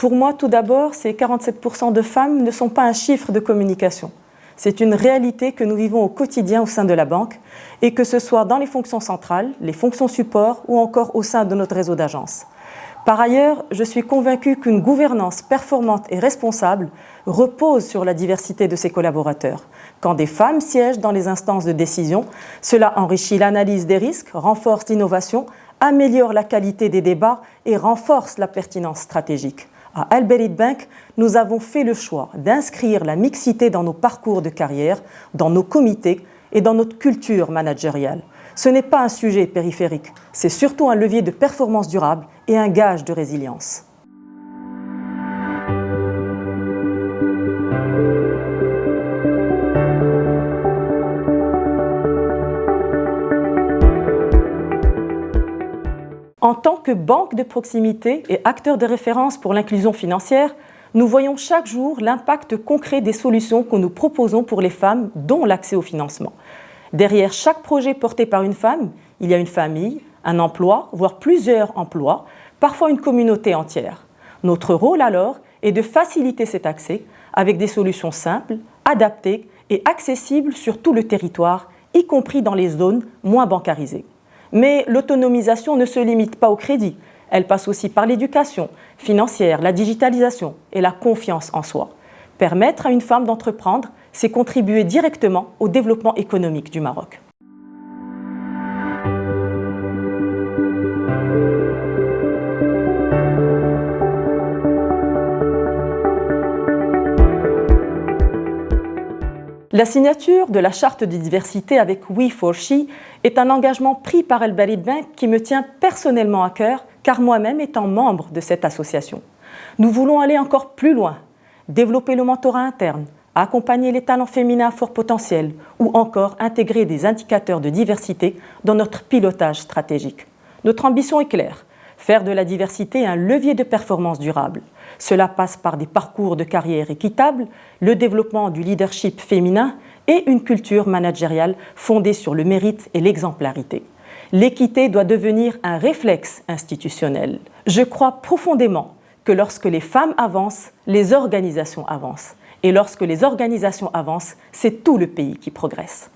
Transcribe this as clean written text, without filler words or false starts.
Pour moi, tout d'abord, ces 47% de femmes ne sont pas un chiffre de communication. C'est une réalité que nous vivons au quotidien au sein de la banque, et que ce soit dans les fonctions centrales, les fonctions support ou encore au sein de notre réseau d'agences. Par ailleurs, je suis convaincue qu'une gouvernance performante et responsable repose sur la diversité de ses collaborateurs. Quand des femmes siègent dans les instances de décision, cela enrichit l'analyse des risques, renforce l'innovation, améliore la qualité des débats et renforce la pertinence stratégique. À Al Bareed Bank, nous avons fait le choix d'inscrire la mixité dans nos parcours de carrière, dans nos comités et dans notre culture managériale. Ce n'est pas un sujet périphérique, c'est surtout un levier de performance durable et un gage de résilience. En tant que banque de proximité et acteur de référence pour l'inclusion financière, nous voyons chaque jour l'impact concret des solutions que nous proposons pour les femmes, dont l'accès au financement. Derrière chaque projet porté par une femme, il y a une famille, un emploi, voire plusieurs emplois, parfois une communauté entière. Notre rôle alors est de faciliter cet accès avec des solutions simples, adaptées et accessibles sur tout le territoire, y compris dans les zones moins bancarisées. Mais l'autonomisation ne se limite pas au crédit, elle passe aussi par l'éducation financière, la digitalisation et la confiance en soi. Permettre à une femme d'entreprendre, c'est contribuer directement au développement économique du Maroc. La signature de la charte de diversité avec We4She est un engagement pris par Al Bareed Bank qui me tient personnellement à cœur, car moi-même étant membre de cette association. Nous voulons aller encore plus loin, développer le mentorat interne, accompagner les talents féminins à fort potentiel ou encore intégrer des indicateurs de diversité dans notre pilotage stratégique. Notre ambition est claire, faire de la diversité un levier de performance durable. Cela passe par des parcours de carrière équitables, le développement du leadership féminin et une culture managériale fondée sur le mérite et l'exemplarité. L'équité doit devenir un réflexe institutionnel. Je crois profondément que lorsque les femmes avancent, les organisations avancent. Et lorsque les organisations avancent, c'est tout le pays qui progresse.